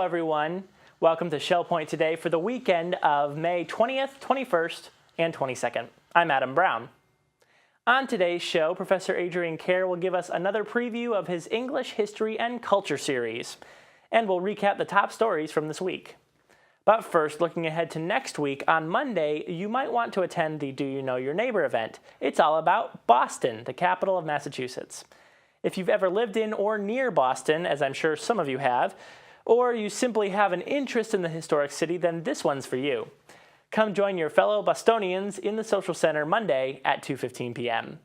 everyone. Welcome to Shell Point today for the weekend of May 20th, 21st, and 22nd. I'm Adam Brown. On today's show, Professor Adrian Kerr will give us another preview of his English History and Culture series, and we'll recap the top stories from this week. But first, looking ahead to next week, on Monday, you might want to attend the Do You Know Your Neighbor event. It's all about Boston, the capital of Massachusetts. If you've ever lived in or near Boston, as I'm sure some of you have, or you simply have an interest in the historic city, then this one's for you. Come join your fellow Bostonians in the Social Center Monday at 2:15 p.m.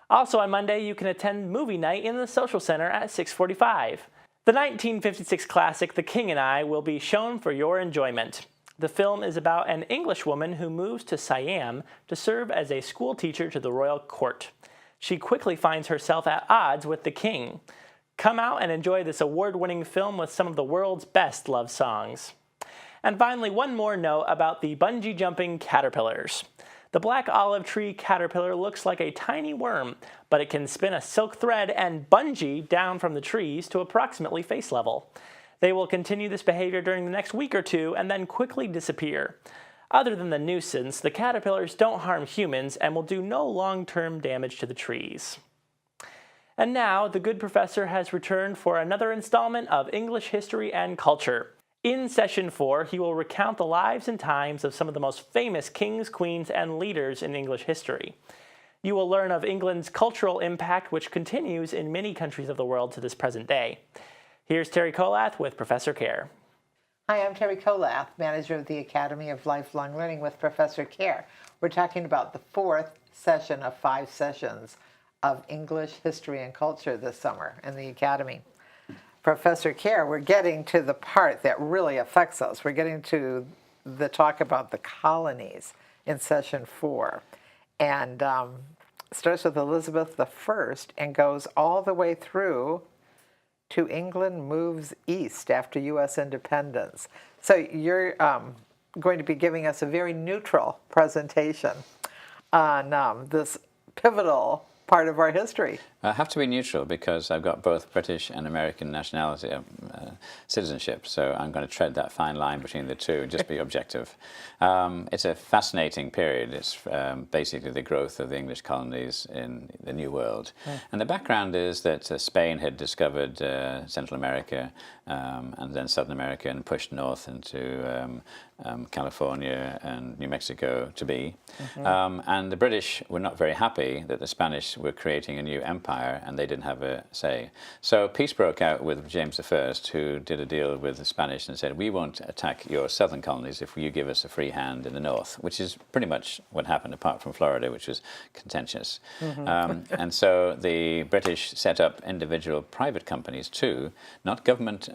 Also on Monday, you can attend movie night in the Social Center at 6:45. The 1956 classic The King and I will be shown for your enjoyment. The film is about an English woman who moves to Siam to serve as a school teacher to the royal court. She quickly finds herself at odds with the king. Come out and enjoy this award-winning film with some of the world's best love songs. And finally, one more note about the bungee jumping caterpillars. The black olive tree caterpillar looks like a tiny worm, but it can spin a silk thread and bungee down from the trees to approximately face level. They will continue this behavior during the next week or two and then quickly disappear. Other than the nuisance, the caterpillars don't harm humans and will do no long-term damage to the trees. And now, the good professor has returned for another installment of English History and Culture. In Session 4, he will recount the lives and times of some of the most famous kings, queens, and leaders in English history. You will learn of England's cultural impact, which continues in many countries of the world to this present day. Here's Teri Kollath with Professor Kerr. Hi, I'm Teri Kollath, manager of the Academy of Lifelong Learning with Professor Kerr. We're talking about the fourth session of 5 sessions of English History and Culture this summer in the Academy. Professor Kerr, we're getting to the part that really affects us. We're getting to the talk about the colonies in Session 4. And starts with Elizabeth I and goes all the way through to England moves east after U.S. independence. So you're going to be giving us a very neutral presentation on this pivotal part of our history. I have to be neutral because I've got both British and American nationality, citizenship, so I'm going to tread that fine line between the two and just be objective. It's a fascinating period. It's basically the growth of the English colonies in the New World. And the background is that Spain had discovered Central America and then Southern America and pushed north into California and New Mexico to be. And the British were not very happy that the Spanish were creating a new empire and they didn't have a say. So peace broke out with James I, who did a deal with the Spanish and said, we won't attack your southern colonies if you give us a free hand in the north, which is pretty much what happened apart from Florida, which was contentious. And so the British set up individual private companies too, not government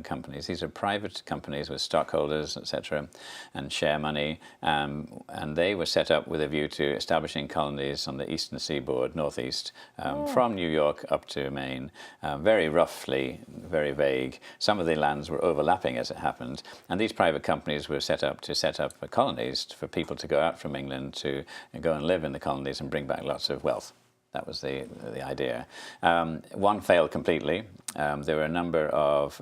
companies. These are private companies with stockholders, etc., and share money. And they were set up with a view to establishing colonies on the eastern seaboard, northeast, from New York up to Maine, very roughly, very vague. Some of the lands were overlapping as it happened, and these private companies were set up colonies for people to go out from England to go and live in the colonies and bring back lots of wealth. That was the idea. One failed completely. There were a number of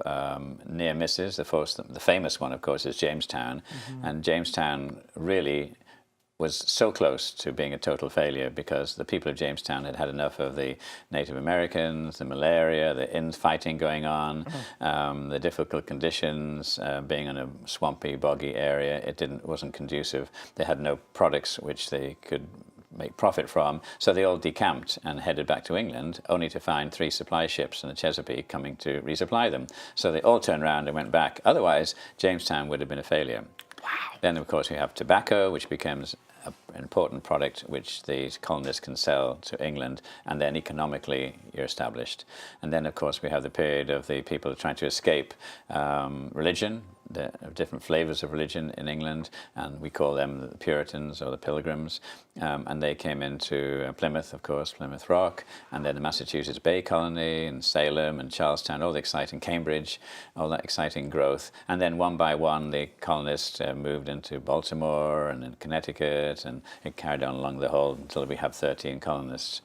near misses. The famous one, of course, is Jamestown, and Jamestown really was so close to being a total failure because the people of Jamestown had had enough of the Native Americans, the malaria, the infighting going on, the difficult conditions, being in a swampy, boggy area. It wasn't conducive. They had no products which they could make profit from, so they all decamped and headed back to England, only to find 3 supply ships and the Chesapeake coming to resupply them. So they all turned around and went back. Otherwise, Jamestown would have been a failure. Wow. Then, of course, we have tobacco, which becomes an important product which the colonists can sell to England, and then economically you're established. And then, of course, we have the period of the people trying to escape religion, the different flavors of religion in England, and we call them the Puritans or the Pilgrims, and they came into Plymouth, of course, Plymouth Rock, and then the Massachusetts Bay Colony, and Salem, and Charlestown, all the exciting Cambridge, all that exciting growth. And then one by one, the colonists moved into Baltimore and in Connecticut, and it carried on along the whole until we have 13 colonies.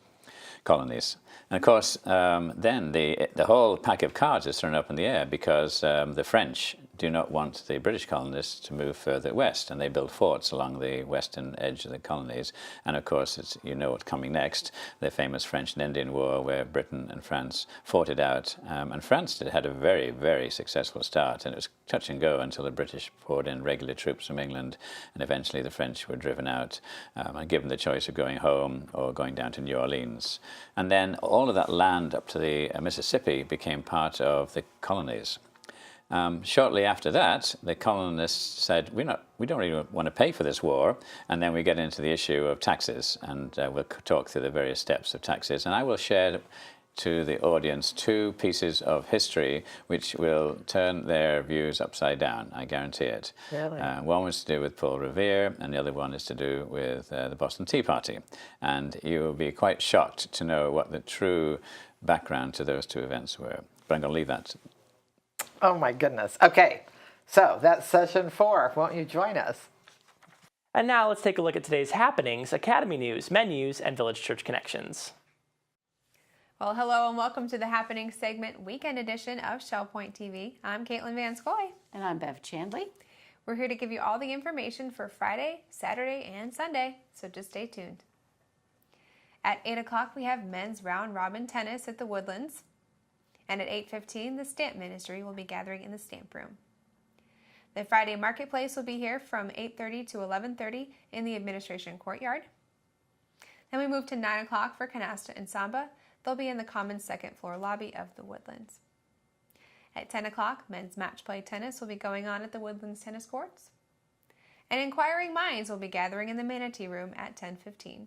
And of course, then the whole pack of cards is thrown up in the air because the French do not want the British colonists to move further west, and they build forts along the western edge of the colonies. And of course, you know what's coming next, the famous French and Indian War, where Britain and France fought it out. And France had a very, very successful start, and it was touch and go until the British poured in regular troops from England, and eventually the French were driven out and given the choice of going home or going down to New Orleans. And then all of that land up to the Mississippi became part of the colonies. Shortly after that, the colonists said, we don't really want to pay for this war, and then we get into the issue of taxes, and we'll talk through the various steps of taxes. And I will share to the audience two pieces of history which will turn their views upside down, I guarantee it. Really? One was to do with Paul Revere, and the other one is to do with the Boston Tea Party. And you will be quite shocked to know what the true background to those two events were. But I'm going to leave that. Oh my goodness. Okay, so that's session 4. Won't you join us? And now let's take a look at today's happenings, Academy news, menus, and Village Church connections. Well, hello and welcome to the Happening segment weekend edition of ShellPoint TV. I'm Caitlin Van Scoy. And I'm Bev Chandley. We're here to give you all the information for Friday, Saturday, and Sunday, so just stay tuned. At 8 o'clock, we have men's round robin tennis at the Woodlands. And at 8:15, the Stamp Ministry will be gathering in the Stamp Room. The Friday Marketplace will be here from 8:30 to 11:30 in the Administration Courtyard. Then we move to 9 o'clock for Canasta and Samba. They'll be in the common second floor lobby of the Woodlands. At 10 o'clock, men's match play tennis will be going on at the Woodlands tennis courts. And Inquiring Minds will be gathering in the Manatee Room at 10:15.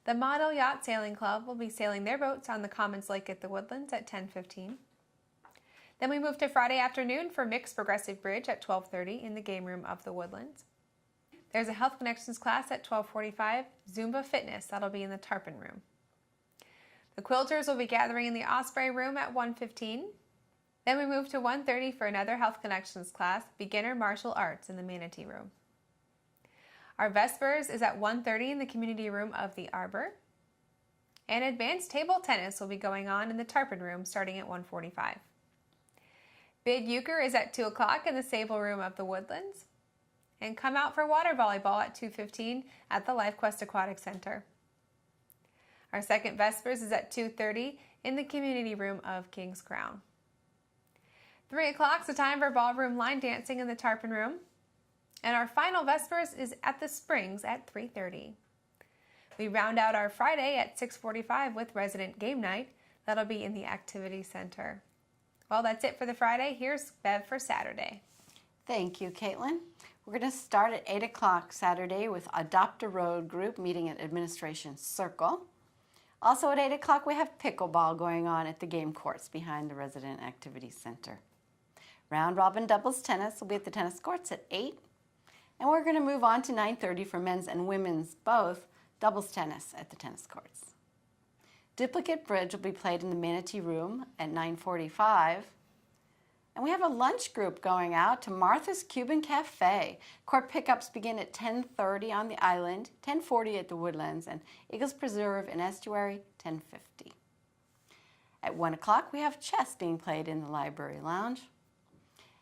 The Model Yacht Sailing Club will be sailing their boats on the Commons Lake at the Woodlands at 10:15. Then we move to Friday afternoon for Mixed Progressive Bridge at 12:30 in the game room of the Woodlands. There's a Health Connections class at 12:45, Zumba Fitness, that'll be in the Tarpon Room. The Quilters will be gathering in the Osprey Room at 1:15. Then we move to 1:30 for another Health Connections class, Beginner Martial Arts in the Manatee Room. Our Vespers is at 1:30 in the Community Room of the Arbor. And Advanced Table Tennis will be going on in the Tarpon Room starting at 1:45. Big Euchre is at 2 o'clock in the Sable Room of the Woodlands. And Come Out for Water Volleyball at 2:15 at the LifeQuest Aquatic Center. Our second Vespers is at 2:30 in the Community Room of King's Crown. 3 o'clock is the time for ballroom line dancing in the Tarpon Room. And our final Vespers is at the Springs at 3:30. We round out our Friday at 6:45 with Resident Game Night. That'll be in the Activity Center. Well, that's it for the Friday. Here's Bev for Saturday. Thank you, Caitlin. We're going to start at 8 o'clock Saturday with Adopt a Road group meeting at Administration Circle. Also at 8 o'clock, we have pickleball going on at the game courts behind the Resident Activity Center. Round robin doubles tennis will be at the tennis courts at 8. And we're going to move on to 9:30 for men's and women's both doubles tennis at the tennis courts. Duplicate bridge will be played in the Manatee Room at 9:45. And we have a lunch group going out to Martha's Cuban Cafe. Court pickups begin at 10:30 on the island, 10:40 at the Woodlands, and Eagles Preserve and Estuary, 10:50. At 1 o'clock, we have chess being played in the Library Lounge.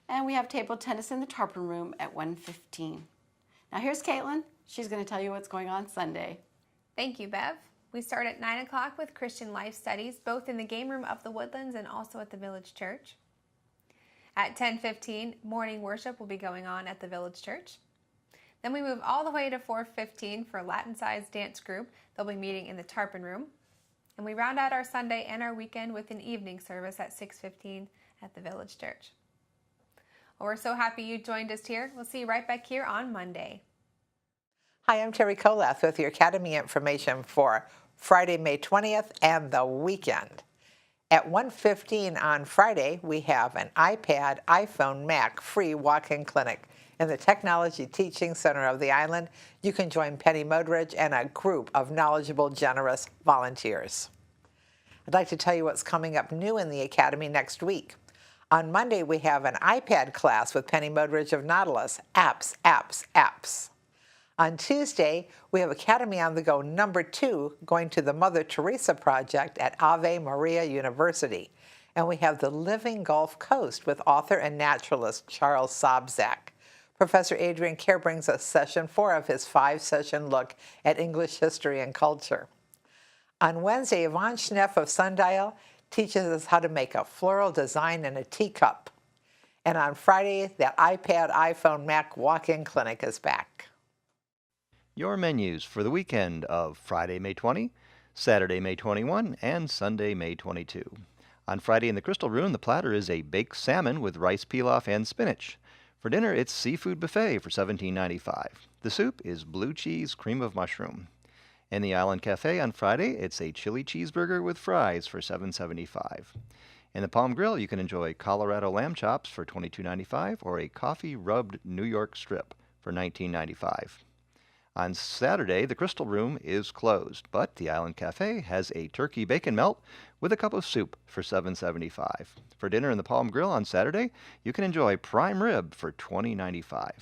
And we have table tennis in the Tarpon Room at 1:15. Now here's Caitlin. She's going to tell you what's going on Sunday. Thank you, Bev. We start at 9 o'clock with Christian Life Studies, both in the game room of the Woodlands and also at the Village Church. At 10:15, morning worship will be going on at the Village Church. Then we move all the way to 4:15 for Latin-sized dance group. They'll be meeting in the Tarpon Room. And we round out our Sunday and our weekend with an evening service at 6:15 at the Village Church. Well, we're so happy you joined us here. We'll see you right back here on Monday. Hi, I'm Teri Kollath with your Academy information for Friday, May 20th and the weekend. At 1:15 on Friday, we have an iPad, iPhone, Mac free walk-in clinic in the Technology Teaching Center of the island. You can join Penny Modridge and a group of knowledgeable, generous volunteers. I'd like to tell you what's coming up new in the Academy next week. On Monday, we have an iPad class with Penny Modridge of Nautilus, apps, apps, apps. On Tuesday, we have Academy on the Go #2 going to the Mother Teresa Project at Ave Maria University. And we have the Living Gulf Coast with author and naturalist Charles Sobczak. Professor Adrian Kerr brings us session 4 of his 5-session look at English history and culture. On Wednesday, Yvonne Schneff of Sundial teaches us how to make a floral design in a teacup. And on Friday, that iPad, iPhone, Mac walk-in clinic is back. Your menus for the weekend of Friday, May 20, Saturday, May 21, and Sunday, May 22. On Friday in the Crystal Room, the platter is a baked salmon with rice pilaf and spinach. For dinner, it's seafood buffet for $17.95. The soup is blue cheese cream of mushroom. In the Island Cafe on Friday, it's a chili cheeseburger with fries for $7.75. In the Palm Grill, you can enjoy Colorado lamb chops for $22.95 or a coffee-rubbed New York strip for $19.95. On Saturday, the Crystal Room is closed, but the Island Cafe has a turkey bacon melt with a cup of soup for $7.75. For dinner in the Palm Grill on Saturday, you can enjoy prime rib for $20.95.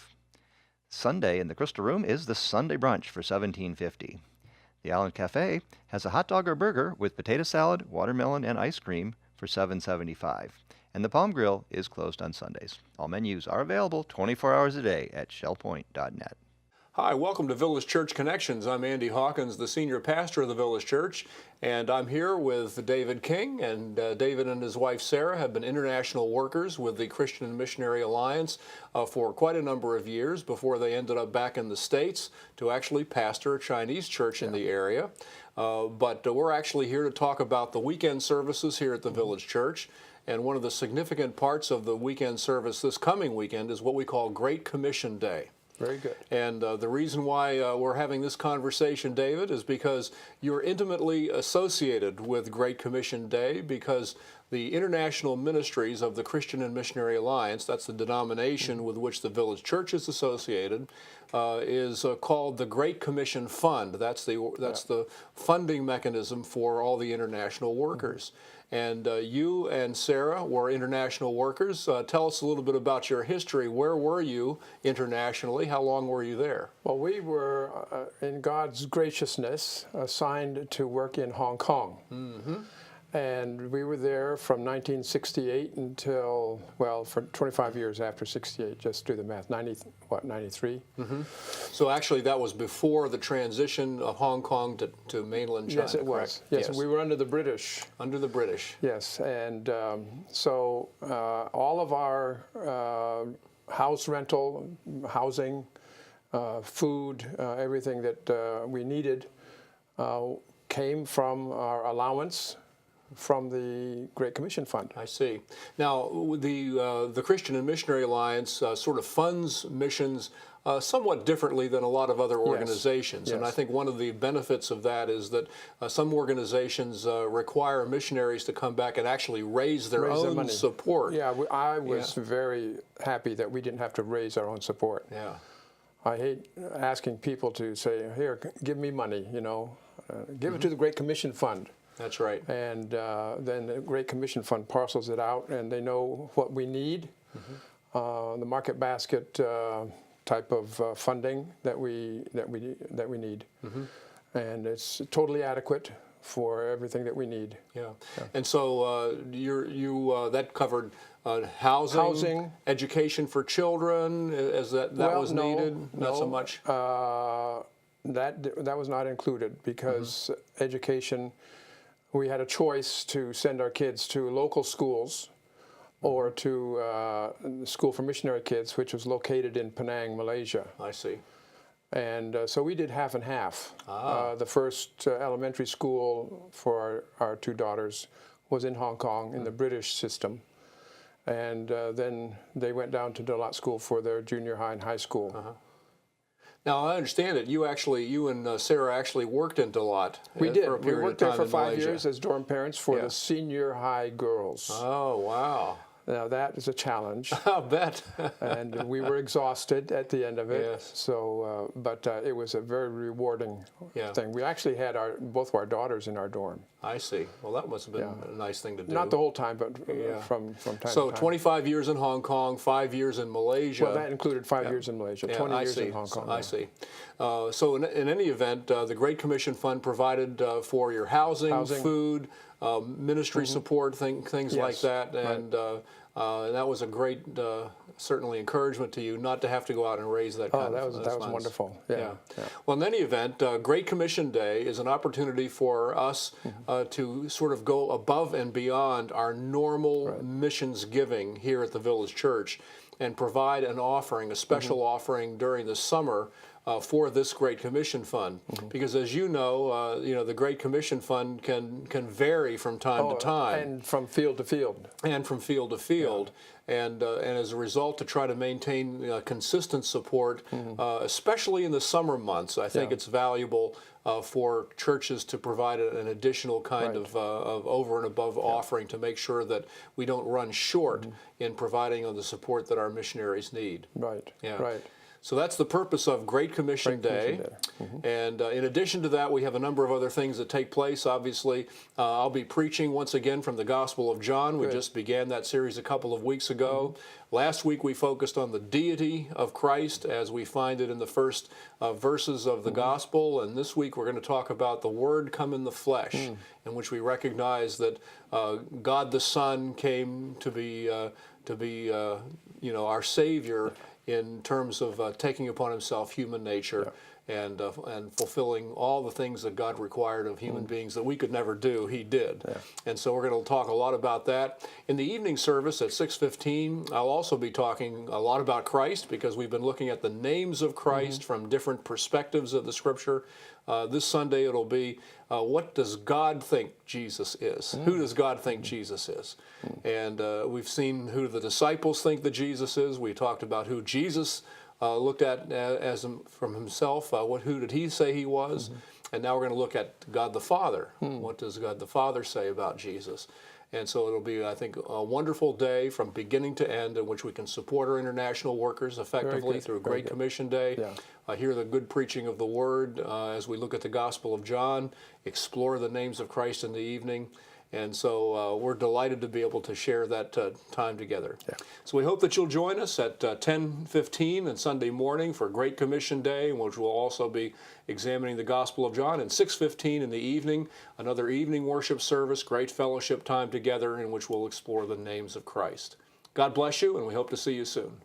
Sunday in the Crystal Room is the Sunday brunch for $17.50. The Island Cafe has a hot dog or burger with potato salad, watermelon, and ice cream for $7.75. And the Palm Grill is closed on Sundays. All menus are available 24 hours a day at shellpoint.net. Hi, welcome to Village Church Connections. I'm Andy Hawkins, the senior pastor of the Village Church, and I'm here with David King. And David and his wife Sarah have been international workers with the Christian and Missionary Alliance for quite a number of years before they ended up back in the States to actually pastor a Chinese church in the area. But we're actually here to talk about the weekend services here at the Village Church. And one of the significant parts of the weekend service this coming weekend is what we call Great Commission Day. Very good. And the reason why we're having this conversation, David, is because you're intimately associated with Great Commission Day, because the international ministries of the Christian and Missionary Alliance, that's the denomination with which the Village Church is associated, is called the Great Commission Fund. That's the funding mechanism for all the international workers. And you and Sarah were international workers. Tell us a little bit about your history. Where were you internationally? How long were you there? Well, we were, in God's graciousness, assigned to work in Hong Kong. Mm-hmm. And we were there from 1968 until, well, for 25 years after 68, just do the math, 93? Mm-hmm. So actually that was before the transition of Hong Kong to mainland China, Yes, it was. correct? Yes, we were under the British. Under the British. Yes, and so all of our house rental, housing, food, everything that we needed came from our allowance from the Great Commission Fund. I see. Now, the Christian and Missionary Alliance sort of funds missions somewhat differently than a lot of other organizations. Yes. And I think one of the benefits of that is that some organizations require missionaries to come back and actually raise their own support. Yeah, I was very happy that we didn't have to raise our own support. Yeah. I hate asking people to say, here, give me money, give it to the Great Commission Fund. That's right. And then the Great Commission Fund parcels it out, and they know what we need. Mm-hmm. The market basket type of funding that we need, mm-hmm. and it's totally adequate for everything that we need. Yeah. And so that covered housing, education for children, as that was needed. Not so much. That was not included because education. We had a choice to send our kids to local schools or to the School for Missionary Kids, which was located in Penang, Malaysia. I see. And so we did half and half. The first elementary school for our two daughters was in Hong Kong in the British system. And then they went down to Dalat School for their junior high and high school. Uh-huh. Now, I understand that you and Sarah actually worked in Dalat. We did. For a period we worked there of time for 5 Malaysia. years as dorm parents for the senior high girls. Oh, wow. Now that is a challenge. I'll bet. And we were exhausted at the end of it. Yes. So, but it was a very rewarding Yeah. thing. We actually had both of our daughters in our dorm. I see. Well, that must have been a nice thing to do. Not the whole time, but Yeah. from time to So time. 25 years in Hong Kong, 5 years in Malaysia. Well, that included 5 years in Malaysia, Yeah, 20 I years see. in Hong Kong. I see. So in any event, the Great Commission Fund provided for your housing, food, ministry support, things like Yes, that, and that was a great, certainly encouragement to you not to have to go out and raise that kind that of was funds. wonderful. Yeah. Well, in any event, Great Commission Day is an opportunity for us to sort of go above and beyond our normal missions giving here at the Village Church and provide an offering, a special offering during the summer for this Great Commission Fund, because as you know, the Great Commission Fund can vary from time to time, And from field to field. and from field to field, and as a result, to try to maintain consistent support, especially in the summer months, I think it's valuable for churches to provide an additional kind of over and above offering to make sure that we don't run short in providing the support that our missionaries need. Right. Yeah. Right. So that's the purpose of Great Commission Day. And in addition to that, we have a number of other things that take place. Obviously, I'll be preaching once again from the Gospel of John. We just began that series a couple of weeks ago. Last week, we focused on the deity of Christ as we find it in the first verses of the Gospel. And this week, we're going to talk about the Word come in the flesh, in which we recognize that God the Son came to be our Savior in terms of taking upon himself human nature and fulfilling all the things that God required of human beings that we could never do. He did. And so we're going to talk a lot about that. In the evening service at 6:15, I'll also be talking a lot about Christ, because we've been looking at the names of Christ from different perspectives of the Scripture. This Sunday it'll be, what does God think Jesus is? Who does God think Jesus is? And we've seen who the disciples think that Jesus is. We talked about who Jesus looked at as from himself. Who did he say he was? And now we're going to look at God the Father. What does God the Father say about Jesus? And so it'll be, I think, a wonderful day from beginning to end in which we can support our international workers effectively through Great Commission Day. Hear the good preaching of the Word as we look at the Gospel of John, explore the names of Christ in the evening. And so we're delighted to be able to share that time together. So we hope that you'll join us at 10:15 on Sunday morning for Great Commission Day, in which we'll also be examining the Gospel of John, and 6:15 in the evening, another evening worship service, great fellowship time together in which we'll explore the names of Christ. God bless you, and we hope to see you soon.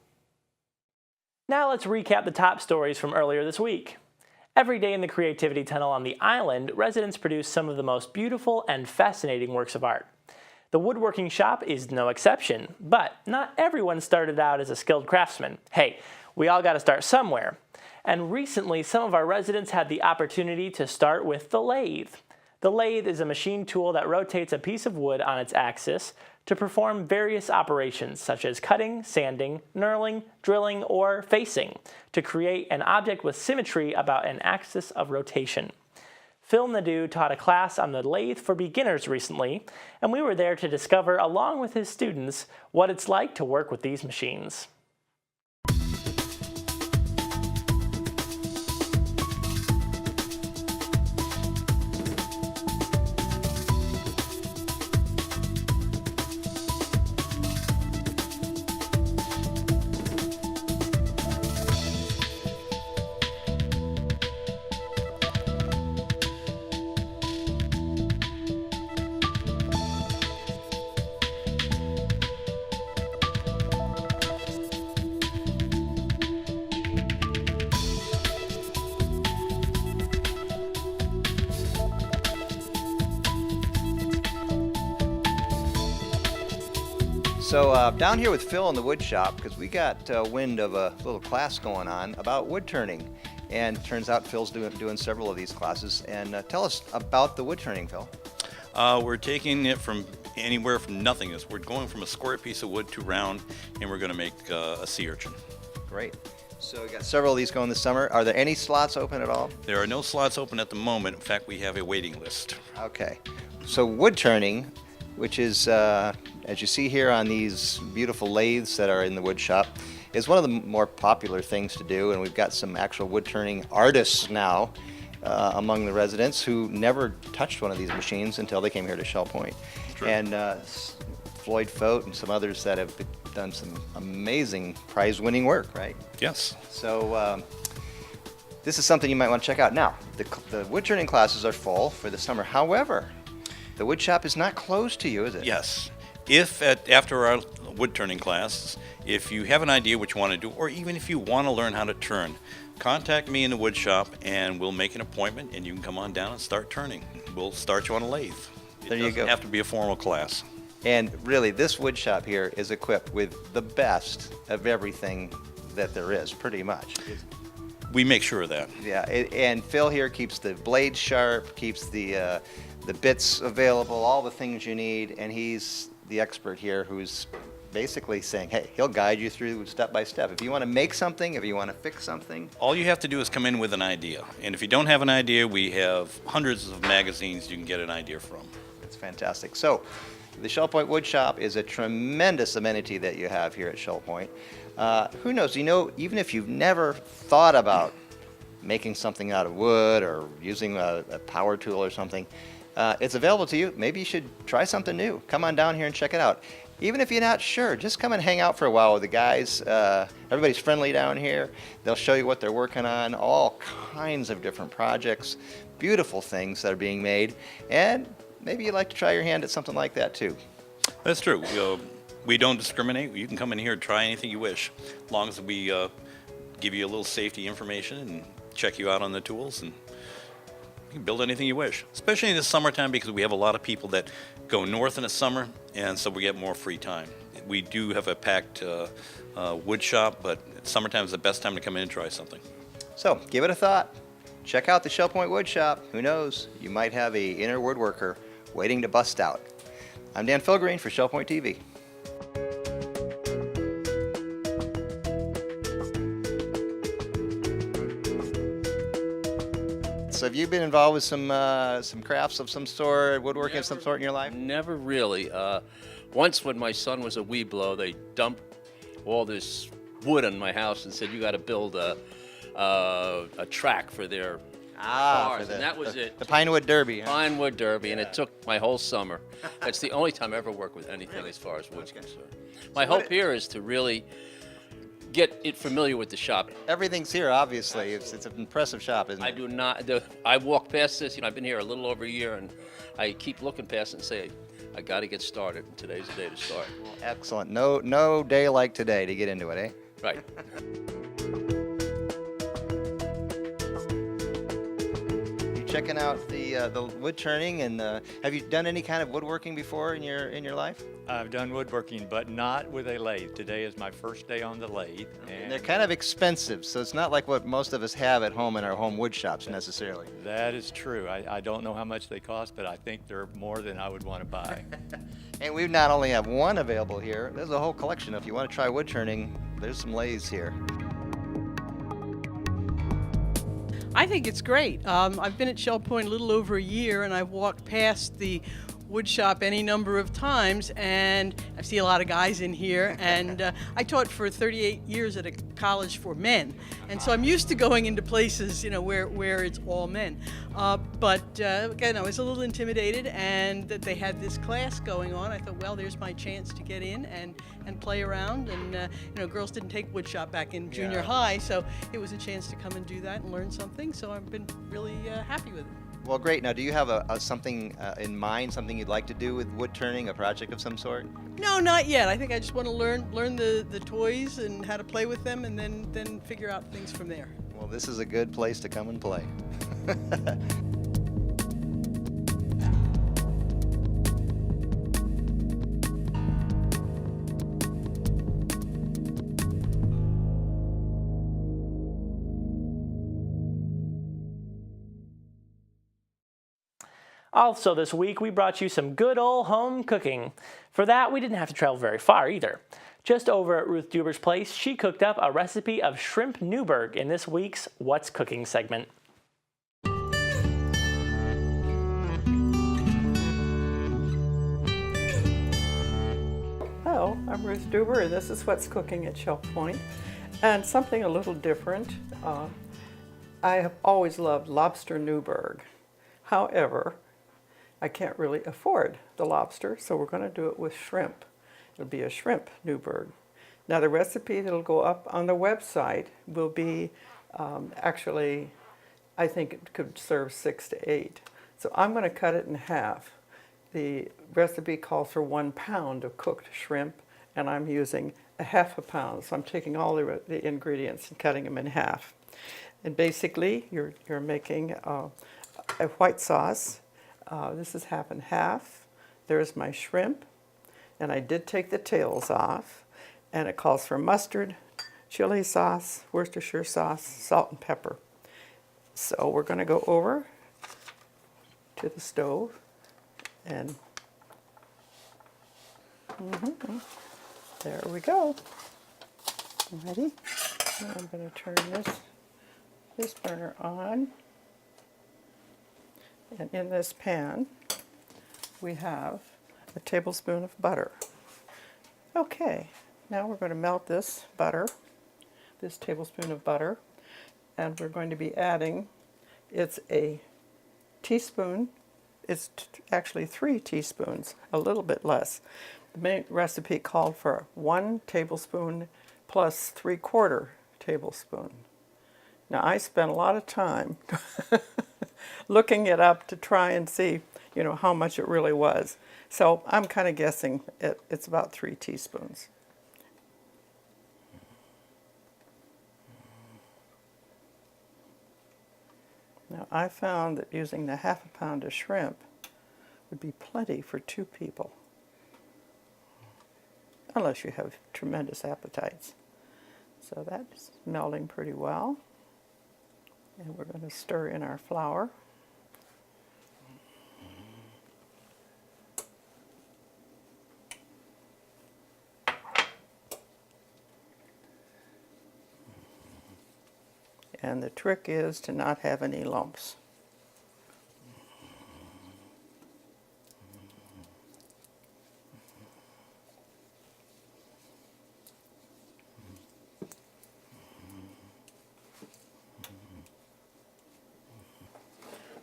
Now let's recap the top stories from earlier this week. Every day in the Creativity Tunnel on the island, residents produce some of the most beautiful and fascinating works of art. The woodworking shop is no exception, but not everyone started out as a skilled craftsman. Hey, we all got to start somewhere. And recently, some of our residents had the opportunity to start with the lathe. The lathe is a machine tool that rotates a piece of wood on its axis to perform various operations such as cutting, sanding, knurling, drilling, or facing to create an object with symmetry about an axis of rotation. Phil Nadeau taught a class on the lathe for beginners recently, and we were there to discover, along with his students, what it's like to work with these machines. So down here with Phil in the wood shop, because we got wind of a little class going on about wood turning. And it turns out Phil's doing several of these classes. And tell us about the wood turning, Phil. We're taking it from anywhere from nothingness. We're going from a square piece of wood to round, and we're going to make a sea urchin. Great. So we got several of these going this summer. Are there any slots open at all? There are no slots open at the moment. In fact, we have a waiting list. Okay. So wood turning, which is as you see here on these beautiful lathes that are in the wood shop, is one of the more popular things to do, and we've got some actual wood turning artists now among the residents who never touched one of these machines until they came here to Shell Point. And Floyd Fote and some others that have done some amazing prize-winning work, right? Yes. So this is something you might want to check out. Now, the wood turning classes are full for the summer. However, the wood shop is not closed to you, is it? Yes. If after our wood turning class, if you have an idea what you want to do, or even if you want to learn how to turn, contact me in the wood shop and we'll make an appointment and you can come on down and start turning. We'll start you on a lathe. There you go. It doesn't have to be a formal class. And really, this wood shop here is equipped with the best of everything that there is, pretty much. We make sure of that. Yeah, and Phil here keeps the blades sharp, keeps the bits available, all the things you need, and he's the expert here who's basically saying, hey, he'll guide you through step by step. If you want to make something, if you want to fix something. All you have to do is come in with an idea. And if you don't have an idea, we have hundreds of magazines you can get an idea from. That's fantastic. So, the Shell Point Wood Shop is a tremendous amenity that you have here at Shell Point. Who knows, even if you've never thought about making something out of wood or using a power tool or something, it's available to you. Maybe you should try something new. Come on down here and check it out. Even if you're not sure, just come and hang out for a while with the guys. Everybody's friendly down here. They'll show you what they're working on, all kinds of different projects, beautiful things that are being made, and maybe you'd like to try your hand at something like that too. That's true. We don't discriminate. You can come in here and try anything you wish, as long as we give you a little safety information and check you out on the tools, and you can build anything you wish, especially in the summertime because we have a lot of people that go north in the summer, and so we get more free time. We do have a packed wood shop, but summertime is the best time to come in and try something. So give it a thought. Check out the Shell Point Wood Shop. Who knows, you might have a inner woodworker waiting to bust out. I'm Dan Filgreen for Shell Point TV. So have you been involved with some crafts of some sort, woodworking of some sort in your life? Never really. Once when my son was a wee blow, they dumped all this wood on my house and said, you got to build a track for their cars, and that was it. The Pinewood Derby. Huh? Pinewood Derby, and it took my whole summer. That's the only time I ever worked with anything as far as wood's concerned. My hope here is to really get it familiar with the shop. Everything's here, obviously. It's an impressive shop, isn't it? I do not. I walk past this. I've been here a little over a year, and I keep looking past it and say, I got to get started. And today's the day to start. Excellent. No day like today to get into it, eh? Right. Checking out the wood turning, and have you done any kind of woodworking before in your life? I've done woodworking, but not with a lathe. Today is my first day on the lathe. And they're kind of expensive, so it's not like what most of us have at home in our home wood shops necessarily. That is true. I don't know how much they cost, but I think they're more than I would want to buy. And we not only have one available here, there's a whole collection. If you want to try wood turning, there's some lathes here. I think it's great. I've been at Shell Point a little over a year, and I've walked past the wood shop any number of times, and I see a lot of guys in here, and I taught for 38 years at a college for men, and so I'm used to going into places, where it's all men. But again, I was a little intimidated, and that they had this class going on. I thought, well, there's my chance to get in and play around, and girls didn't take wood shop back in junior high, so it was a chance to come and do that and learn something, so I've been really happy with it. Well, great. Now, do you have something in mind, something you'd like to do with wood turning, a project of some sort? No, not yet. I think I just want to learn the toys and how to play with them, and then figure out things from there. Well, this is a good place to come and play. Also this week, we brought you some good old home cooking. For that, we didn't have to travel very far either. Just over at Ruth Duber's place, she cooked up a recipe of shrimp Newburg in this week's What's Cooking segment. Hello, I'm Ruth Duber, and this is What's Cooking at Shell Point. And something a little different. I have always loved lobster Newburg. However, I can't really afford the lobster, so we're going to do it with shrimp. It'll be a shrimp Newburg. Now the recipe that'll go up on the website will be, actually, I think it could serve 6 to 8. So I'm going to cut it in half. The recipe calls for 1 pound of cooked shrimp, and I'm using a half a pound. So I'm taking all the ingredients and cutting them in half. And basically, you're making a white sauce. This is half and half. There's my shrimp, and I did take the tails off. And it calls for mustard, chili sauce, Worcestershire sauce, salt and pepper. So we're going to go over to the stove and there we go. Ready? Now I'm going to turn this burner on. And in this pan, we have a tablespoon of butter. Okay, now we're going to melt this butter, this tablespoon of butter, and we're going to be adding, it's a teaspoon, it's actually 3 teaspoons, a little bit less. The main recipe called for 1 tablespoon plus 3/4 tablespoon. Now I spent a lot of time looking it up to try and see, how much it really was. So I'm kind of guessing it's about 3 teaspoons. Now I found that using the half a pound of shrimp would be plenty for 2 people. Unless you have tremendous appetites. So that's melting pretty well. And we're going to stir in our flour. And the trick is to not have any lumps.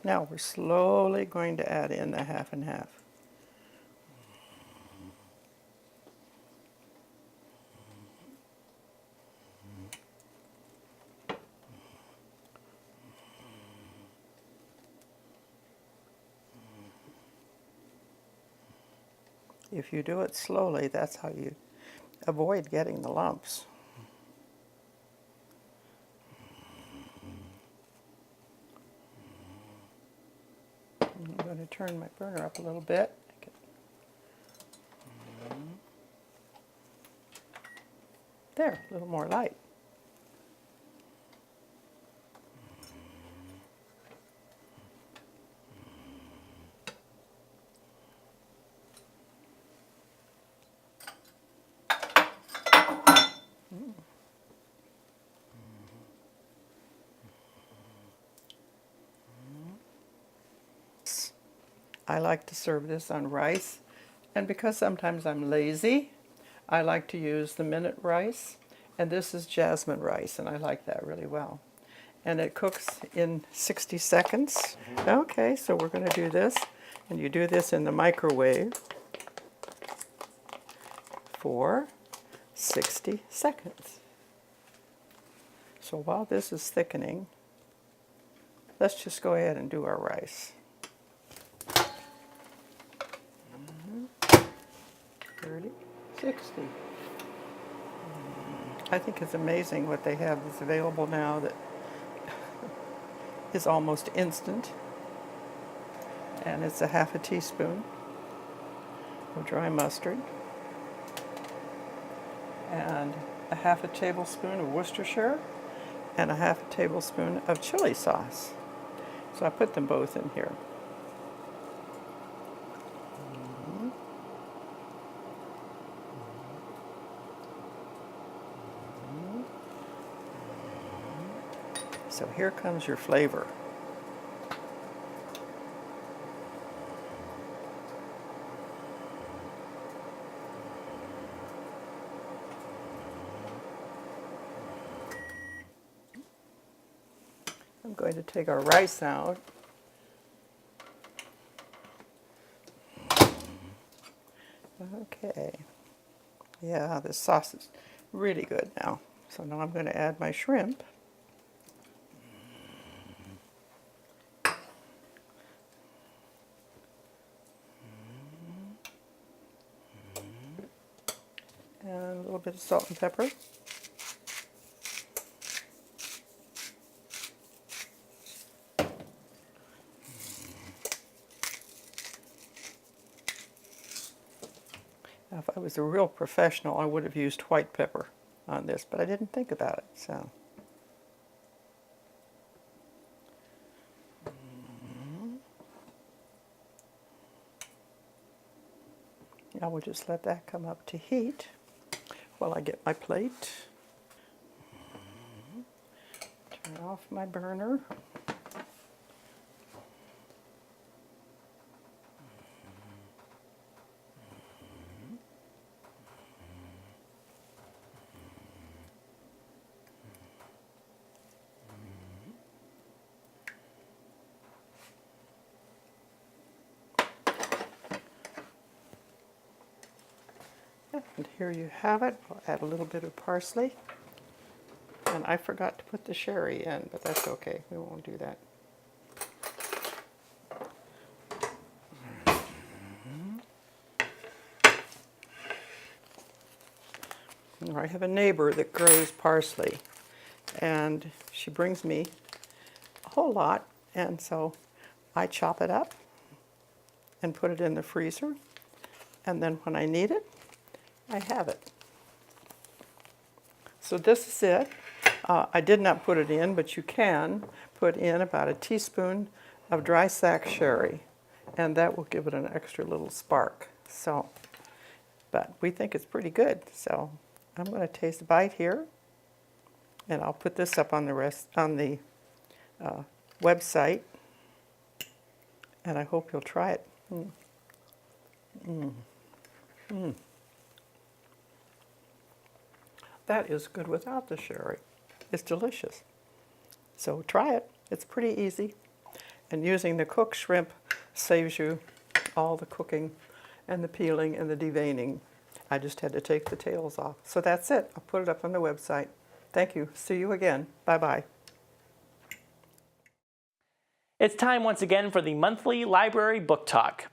Now we're slowly going to add in the half and half. If you do it slowly, that's how you avoid getting the lumps. I'm going to turn my burner up a little bit. There, a little more light. I like to serve this on rice, and because sometimes I'm lazy, I like to use the minute rice, and this is jasmine rice, and I like that really well. And it cooks in 60 seconds. Okay, so we're going to do this, and you do this in the microwave for 60 seconds. So while this is thickening, let's just go ahead and do our rice. 30, 60. I think it's amazing what they have that's available now that is almost instant. And it's a half a teaspoon of dry mustard and a half a tablespoon of Worcestershire and a half a tablespoon of chili sauce. So I put them both in here. So here comes your flavor. going to take our rice out. Okay. Yeah, this sauce is really good now. So now I'm going to add my shrimp. And a little bit of salt and pepper. Now, if I was a real professional, I would have used white pepper on this, but I didn't think about it, so. Now we'll just let that come up to heat while I get my plate. Turn off my burner. And here you have it. I'll add a little bit of parsley. And I forgot to put the sherry in, but that's okay. We won't do that. I have a neighbor that grows parsley, and she brings me a whole lot, and so I chop it up and put it in the freezer, and then when I need it, I have it. So this is it. I did not put it in, but you can put in about a teaspoon of dry sack sherry, and that will give it an extra little spark. So, but we think it's pretty good. So I'm going to taste a bite here, and I'll put this up on the website, and I hope you'll try it. That is good without the sherry. It's delicious. So try it. It's pretty easy. And using the cooked shrimp saves you all the cooking and the peeling and the deveining. I just had to take the tails off. So that's it. I'll put it up on the website. Thank you. See you again. Bye-bye. It's time once again for the monthly library book talk.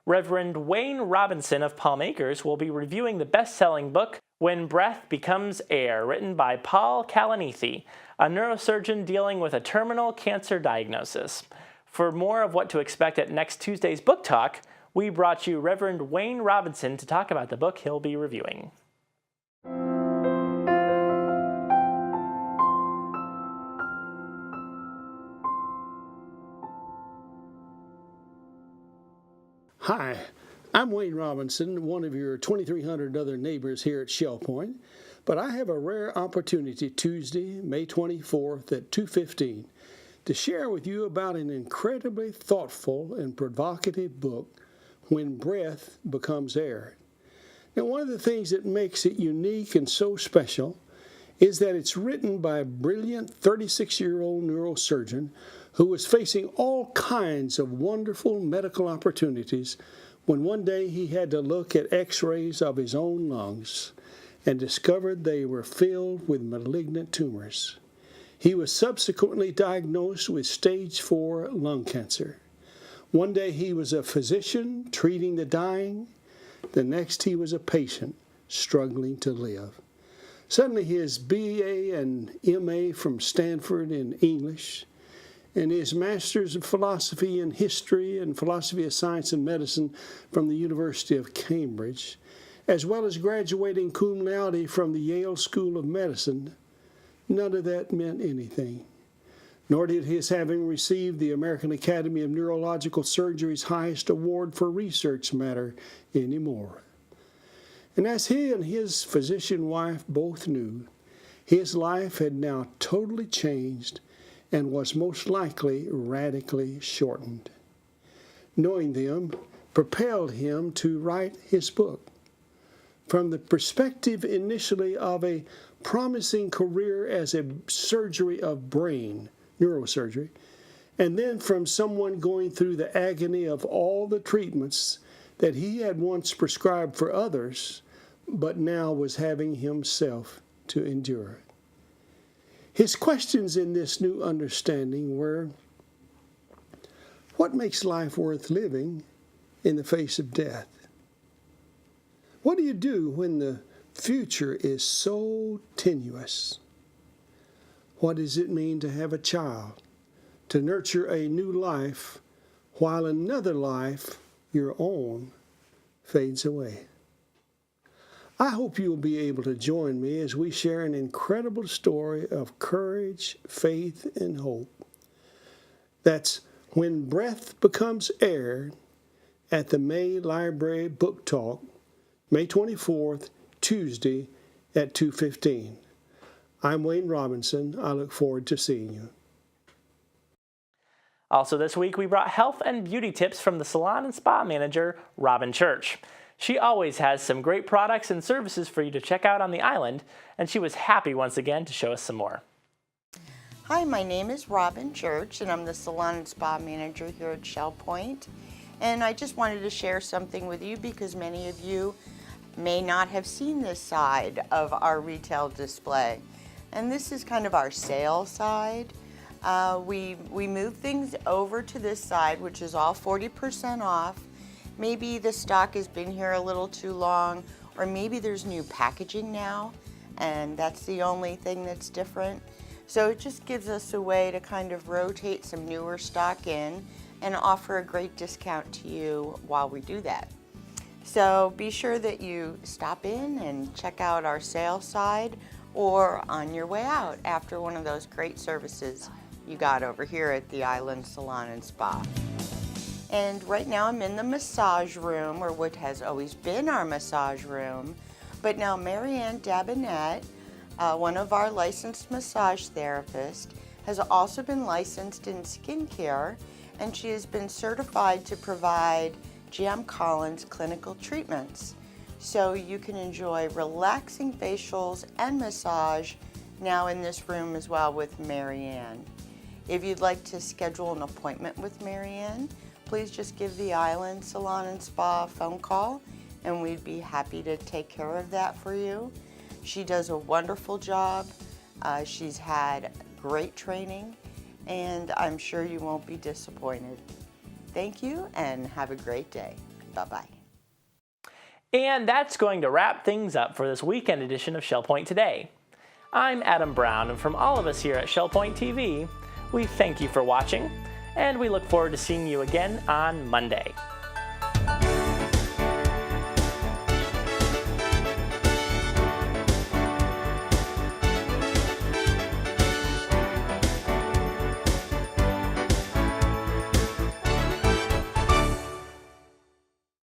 Reverend Wayne Robinson of Palm Acres will be reviewing the best-selling book, When Breath Becomes Air, written by Paul Kalanithi, a neurosurgeon dealing with a terminal cancer diagnosis. For more of what to expect at next Tuesday's book talk, we brought you Reverend Wayne Robinson to talk about the book he'll be reviewing. Hi, I'm Wayne Robinson, one of your 2,300 other neighbors here at Shell Point, but I have a rare opportunity Tuesday, May 24th at 2:15 to share with you about an incredibly thoughtful and provocative book, When Breath Becomes Air. Now, one of the things that makes it unique and so special is that it's written by a brilliant 36-year-old neurosurgeon who was facing all kinds of wonderful medical opportunities when one day he had to look at x-rays of his own lungs and discovered they were filled with malignant tumors. He was subsequently diagnosed with stage 4 lung cancer. One day he was a physician treating the dying. The next he was a patient struggling to live. Suddenly his BA and MA from Stanford in English and his Master's of Philosophy in History and Philosophy of Science and Medicine from the University of Cambridge, as well as graduating cum laude from the Yale School of Medicine, none of that meant anything. Nor did his having received the American Academy of Neurological Surgery's highest award for research matter anymore. And as he and his physician wife both knew, his life had now totally changed and was most likely radically shortened. Knowing them propelled him to write his book. From the perspective initially of a promising career as a surgery of brain neurosurgery, and then from someone going through the agony of all the treatments that he had once prescribed for others, but now was having himself to endure. His questions in this new understanding were, what makes life worth living in the face of death? What do you do when the future is so tenuous? What does it mean to have a child, to nurture a new life while another life, your own, fades away? I hope you'll be able to join me as we share an incredible story of courage, faith, and hope. That's When Breath Becomes Air at the May Library Book Talk, May 24th, Tuesday at 2:15. I'm Wayne Robinson. I look forward to seeing you. Also this week, we brought health and beauty tips from the salon and spa manager, Robin Church. She always has some great products and services for you to check out on the island, and she was happy once again to show us some more. Hi, my name is Robin Church, and I'm the salon and spa manager here at Shell Point. And I just wanted to share something with you because many of you may not have seen this side of our retail display. And this is kind of our sale side. We move things over to this side, which is all 40% off. Maybe the stock has been here a little too long, or maybe there's new packaging now, and that's the only thing that's different. So it just gives us a way to kind of rotate some newer stock in and offer a great discount to you while we do that. So be sure that you stop in and check out our sales side, or on your way out after one of those great services you got over here at the Island Salon and Spa. And right now I'm in the massage room, or what has always been our massage room, but now Marianne Dabinette, one of our licensed massage therapists, has also been licensed in skincare, and she has been certified to provide GM Collins clinical treatments. So you can enjoy relaxing facials and massage now in this room as well with Marianne. If you'd like to schedule an appointment with Marianne, please just give the Island Salon and Spa a phone call, and we'd be happy to take care of that for you. She does a wonderful job. She's had great training, and I'm sure you won't be disappointed. Thank you, and have a great day. Bye-bye. And that's going to wrap things up for this weekend edition of Shell Point Today. I'm Adam Brown, and from all of us here at Shell Point TV, we thank you for watching, and we look forward to seeing you again on Monday.